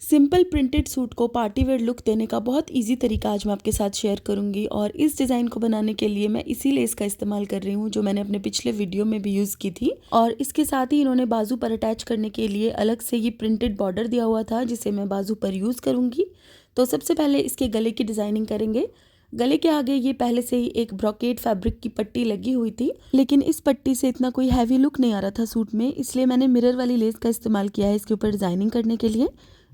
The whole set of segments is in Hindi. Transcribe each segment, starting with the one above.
सिंपल प्रिंटेड सूट को पार्टी वेयर लुक देने का बहुत इजी तरीका आज मैं आपके साथ शेयर करूंगी। और इस डिज़ाइन को बनाने के लिए मैं इसी लेस का इस्तेमाल कर रही हूँ जो मैंने अपने पिछले वीडियो में भी यूज़ की थी। और इसके साथ ही इन्होंने बाजू पर अटैच करने के लिए अलग से ये प्रिंटेड बॉर्डर दिया हुआ था जिसे मैं बाजू पर यूज़ करूँगी। तो सबसे पहले इसके गले की डिज़ाइनिंग करेंगे। गले के आगे ये पहले से ही एक ब्रोकेड फैब्रिक की पट्टी लगी हुई थी, लेकिन इस पट्टी से इतना कोई हैवी लुक नहीं आ रहा था सूट में, इसलिए मैंने मिरर वाली लेस का इस्तेमाल किया है इसके ऊपर डिज़ाइनिंग करने के लिए।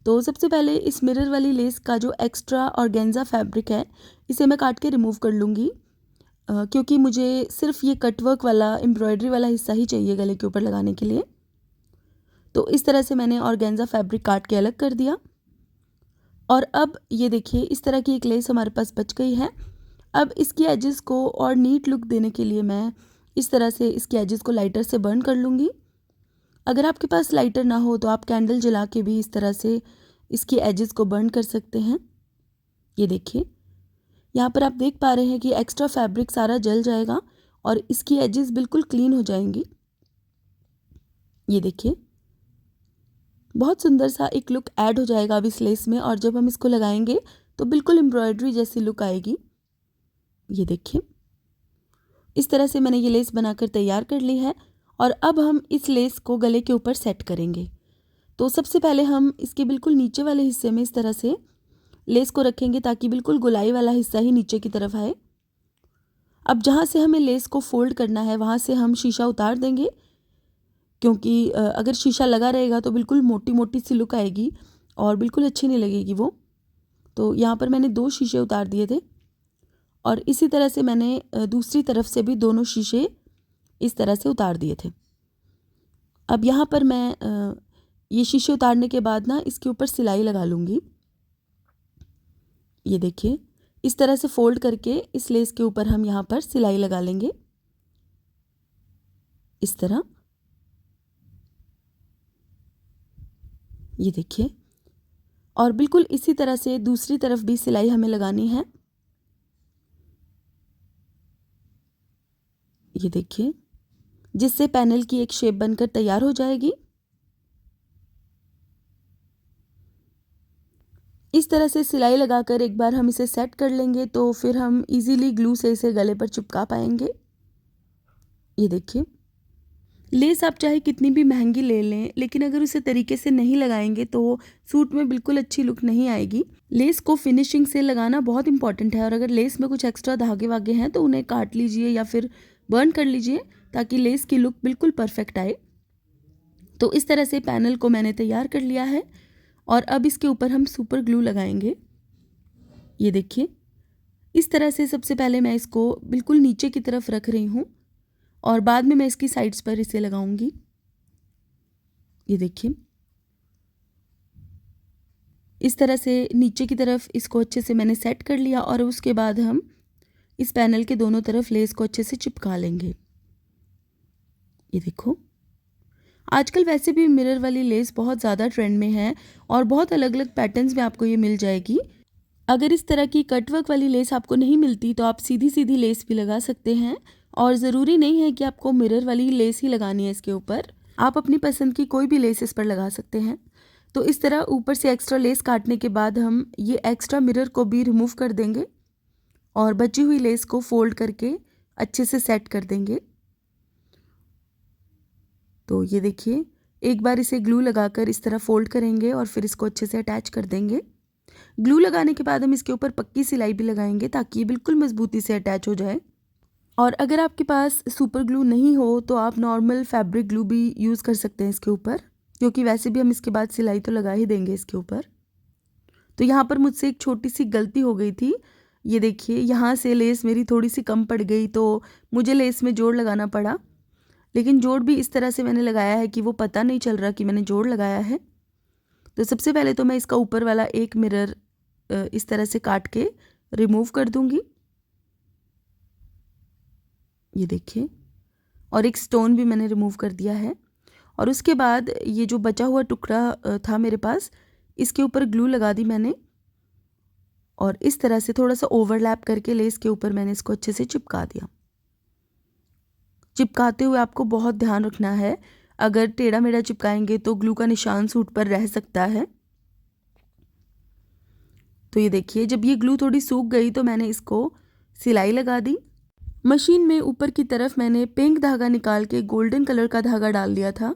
तो सबसे पहले इस मिरर वाली लेस का जो एक्स्ट्रा ऑर्गेन्जा फैब्रिक है इसे मैं काट के रिमूव कर लूँगी, क्योंकि मुझे सिर्फ ये कटवर्क वाला एम्ब्रॉयडरी वाला हिस्सा ही चाहिए गले के ऊपर लगाने के लिए। तो इस तरह से मैंने ऑर्गेन्जा फैब्रिक काट के अलग कर दिया। और अब ये देखिए इस तरह की एक लेस हमारे पास बच गई है। अब इसकी एजेस को और नीट लुक देने के लिए मैं इस तरह से इसकी एजेस को लाइटर से बर्न कर लूँगी। अगर आपके पास लाइटर ना हो तो आप कैंडल जला के भी इस तरह से इसकी एजेस को बर्न कर सकते हैं। ये देखिए यहाँ पर आप देख पा रहे हैं कि एक्स्ट्रा फैब्रिक सारा जल जाएगा और इसकी एजेस बिल्कुल क्लीन हो जाएंगी। ये देखिए बहुत सुंदर सा एक लुक ऐड हो जाएगा अब इस लेस में, और जब हम इसको लगाएंगे तो बिल्कुल एम्ब्रॉयडरी जैसी लुक आएगी। ये देखिए इस तरह से मैंने ये लेस बनाकर तैयार कर ली है। और अब हम इस लेस को गले के ऊपर सेट करेंगे। तो सबसे पहले हम इसके बिल्कुल नीचे वाले हिस्से में इस तरह से लेस को रखेंगे ताकि बिल्कुल गोलाई वाला हिस्सा ही नीचे की तरफ आए। अब जहाँ से हमें लेस को फोल्ड करना है वहाँ से हम शीशा उतार देंगे, क्योंकि अगर शीशा लगा रहेगा तो बिल्कुल मोटी मोटी सी लुक आएगी और बिल्कुल अच्छी नहीं लगेगी वो। तो यहाँ पर मैंने 2 शीशे उतार दिए थे और इसी तरह से मैंने दूसरी तरफ से भी दोनों शीशे इस तरह से उतार दिए थे। अब यहाँ पर मैं ये शीशे उतारने के बाद ना इसके ऊपर सिलाई लगा लूँगी। ये देखिए इस तरह से फोल्ड करके इस लेस के ऊपर हम यहाँ पर सिलाई लगा लेंगे इस तरह। ये देखिए और बिल्कुल इसी तरह से दूसरी तरफ भी सिलाई हमें लगानी है। ये देखिए जिससे पैनल की एक शेप बनकर तैयार हो जाएगी। इस तरह से सिलाई लगाकर एक बार हम इसे सेट कर लेंगे तो फिर हम इजीली ग्लू से इसे गले पर चिपका पाएंगे। ये देखिए लेस आप चाहे कितनी भी महंगी ले लें, लेकिन अगर उसे तरीके से नहीं लगाएंगे तो सूट में बिल्कुल अच्छी लुक नहीं आएगी। लेस को फिनिशिंग से लगाना बहुत इंपॉर्टेंट है, और अगर लेस में कुछ एक्स्ट्रा धागे वागे हैं तो उन्हें काट लीजिए या फिर बर्न कर लीजिए ताकि लेस की लुक बिल्कुल परफेक्ट आए। तो इस तरह से पैनल को मैंने तैयार कर लिया है और अब इसके ऊपर हम सुपर ग्लू लगाएंगे। ये देखिए इस तरह से सबसे पहले मैं इसको बिल्कुल नीचे की तरफ रख रही हूँ और बाद में मैं इसकी साइड्स पर इसे लगाऊंगी। ये देखिए इस तरह से नीचे की तरफ इसको अच्छे से मैंने सेट कर लिया और उसके बाद हम इस पैनल के दोनों तरफ लेस को अच्छे से चिपका लेंगे। ये देखो आजकल वैसे भी मिरर वाली लेस बहुत ज़्यादा ट्रेंड में है और बहुत अलग अलग पैटर्न्स में आपको ये मिल जाएगी। अगर इस तरह की कटवर्क वाली लेस आपको नहीं मिलती तो आप सीधी सीधी लेस भी लगा सकते हैं, और ज़रूरी नहीं है कि आपको मिरर वाली लेस ही लगानी है इसके ऊपर। आप अपनी पसंद की कोई भी लेस इस पर लगा सकते हैं। तो इस तरह ऊपर से एक्स्ट्रा लेस काटने के बाद हम ये एक्स्ट्रा मिरर को भी रिमूव कर देंगे और बची हुई लेस को फोल्ड करके अच्छे से सेट कर देंगे। तो ये देखिए एक बार इसे ग्लू लगाकर इस तरह फोल्ड करेंगे और फिर इसको अच्छे से अटैच कर देंगे। ग्लू लगाने के बाद हम इसके ऊपर पक्की सिलाई भी लगाएंगे ताकि ये बिल्कुल मजबूती से अटैच हो जाए। और अगर आपके पास सुपर ग्लू नहीं हो तो आप नॉर्मल फैब्रिक ग्लू भी यूज़ कर सकते हैं इसके ऊपर, क्योंकि वैसे भी हम इसके बाद सिलाई तो लगा ही देंगे इसके ऊपर। तो यहाँ पर मुझसे एक छोटी सी गलती हो गई थी। ये देखिए यहाँ से लेस मेरी थोड़ी सी कम पड़ गई तो मुझे लेस में जोड़ लगाना पड़ा, लेकिन जोड़ भी इस तरह से मैंने लगाया है कि वो पता नहीं चल रहा कि मैंने जोड़ लगाया है। तो सबसे पहले तो मैं इसका ऊपर वाला एक मिरर इस तरह से काट के रिमूव कर दूंगी। ये देखिए और एक स्टोन भी मैंने रिमूव कर दिया है। और उसके बाद ये जो बचा हुआ टुकड़ा था मेरे पास, इसके ऊपर ग्लू लगा दी मैंने और इस तरह से थोड़ा सा ओवरलैप करके लेस के ऊपर मैंने इसको अच्छे से चिपका दिया। चिपकाते हुए आपको बहुत ध्यान रखना है, अगर टेढ़ा मेढ़ा चिपकाएंगे तो ग्लू का निशान सूट पर रह सकता है। तो ये देखिए जब ये ग्लू थोड़ी सूख गई तो मैंने इसको सिलाई लगा दी। मशीन में ऊपर की तरफ मैंने पिंक धागा निकाल के गोल्डन कलर का धागा डाल दिया था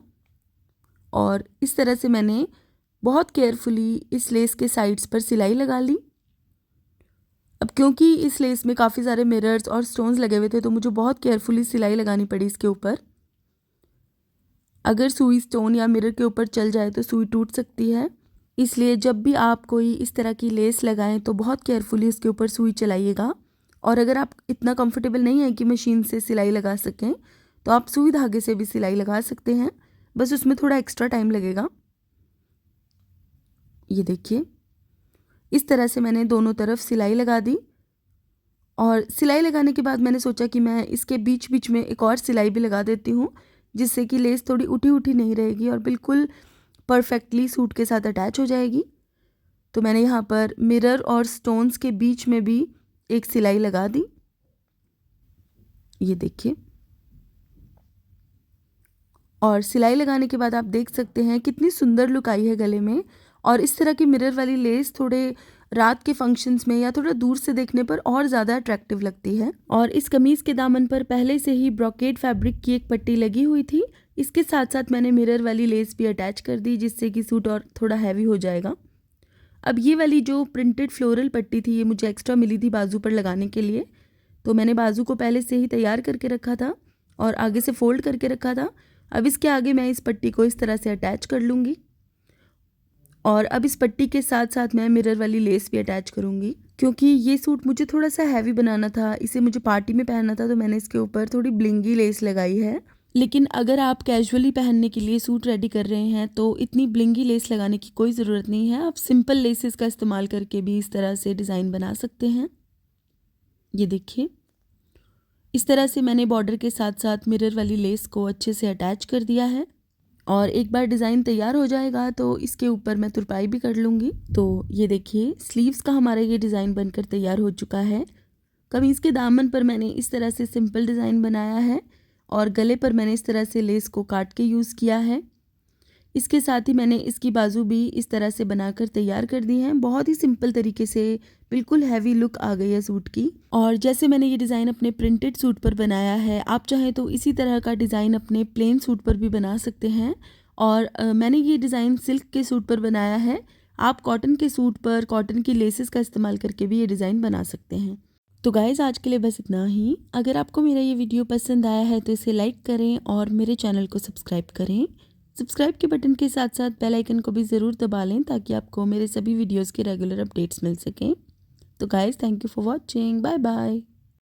और इस तरह से मैंने बहुत केयरफुली इस लेस के साइड्स पर सिलाई लगा ली। अब क्योंकि इस लेस में काफ़ी सारे मिरर्स और स्टोन्स लगे हुए थे तो मुझे बहुत केयरफुली सिलाई लगानी पड़ी इसके ऊपर। अगर सुई स्टोन या मिरर के ऊपर चल जाए तो सुई टूट सकती है, इसलिए जब भी आप कोई इस तरह की लेस लगाएं तो बहुत केयरफुली इसके ऊपर सुई चलाइएगा। और अगर आप इतना कंफर्टेबल नहीं है कि मशीन से सिलाई लगा सकें तो आप सुई धागे से भी सिलाई लगा सकते हैं, बस उसमें थोड़ा एक्स्ट्रा टाइम लगेगा। ये देखिए इस तरह से मैंने दोनों तरफ सिलाई लगा दी और सिलाई लगाने के बाद मैंने सोचा कि मैं इसके बीच बीच में एक और सिलाई भी लगा देती हूँ, जिससे कि लेस थोड़ी उठी उठी नहीं रहेगी और बिल्कुल परफेक्टली सूट के साथ अटैच हो जाएगी। तो मैंने यहाँ पर मिरर और स्टोन्स के बीच में भी एक सिलाई लगा दी। ये देखिए और सिलाई लगाने के बाद आप देख सकते हैं कितनी सुंदर लुक आई है गले में। और इस तरह की मिरर वाली लेस थोड़े रात के फंक्शंस में या थोड़ा दूर से देखने पर और ज़्यादा अट्रैक्टिव लगती है। और इस कमीज़ के दामन पर पहले से ही ब्रोकेड फैब्रिक की एक पट्टी लगी हुई थी। इसके साथ साथ मैंने मिरर वाली लेस भी अटैच कर दी, जिससे कि सूट और थोड़ा हैवी हो जाएगा। अब ये वाली जो प्रिंटेड फ्लोरल पट्टी थी ये मुझे एक्स्ट्रा मिली थी बाजू पर लगाने के लिए, तो मैंने बाजू को पहले से ही तैयार करके रखा था और आगे से फोल्ड करके रखा था। अब इसके आगे मैं इस पट्टी को इस तरह से अटैच कर लूँगी और अब इस पट्टी के साथ साथ मैं मिरर वाली लेस भी अटैच करूँगी। क्योंकि ये सूट मुझे थोड़ा सा हैवी बनाना था, इसे मुझे पार्टी में पहनना था, तो मैंने इसके ऊपर थोड़ी ब्लिंगी लेस लगाई है। लेकिन अगर आप कैजुअली पहनने के लिए सूट रेडी कर रहे हैं तो इतनी ब्लिंगी लेस लगाने की कोई ज़रूरत नहीं है। आप सिंपल लेसेस का इस्तेमाल करके भी इस तरह से डिज़ाइन बना सकते हैं। ये देखिए इस तरह से मैंने बॉर्डर के साथ साथ मिरर वाली लेस को अच्छे से अटैच कर दिया है और एक बार डिज़ाइन तैयार हो जाएगा तो इसके ऊपर मैं तुरपाई भी कर लूँगी। तो ये देखिए स्लीव्स का हमारा ये डिज़ाइन बनकर तैयार हो चुका है। कमीज़ के दामन पर मैंने इस तरह से सिंपल डिज़ाइन बनाया है और गले पर मैंने इस तरह से लेस को काट के यूज़ किया है। इसके साथ ही मैंने इसकी बाजू भी इस तरह से बनाकर तैयार कर दी हैं। बहुत ही सिंपल तरीके से बिल्कुल हैवी लुक आ गई है सूट की। और जैसे मैंने ये डिज़ाइन अपने प्रिंटेड सूट पर बनाया है, आप चाहें तो इसी तरह का डिज़ाइन अपने प्लेन सूट पर भी बना सकते हैं। और मैंने ये डिज़ाइन सिल्क के सूट पर बनाया है। आप कॉटन के सूट पर कॉटन की लेसेस का इस्तेमाल करके भी ये डिज़ाइन बना सकते हैं। तो गाइज़ आज के लिए बस इतना ही। अगर आपको मेरा ये वीडियो पसंद आया है तो इसे लाइक करें और मेरे चैनल को सब्सक्राइब करें। सब्सक्राइब के बटन के साथ साथ बेल आइकन को भी ज़रूर दबा लें ताकि आपको मेरे सभी वीडियोस के रेगुलर अपडेट्स मिल सकें। तो guys thank you for watching, bye bye.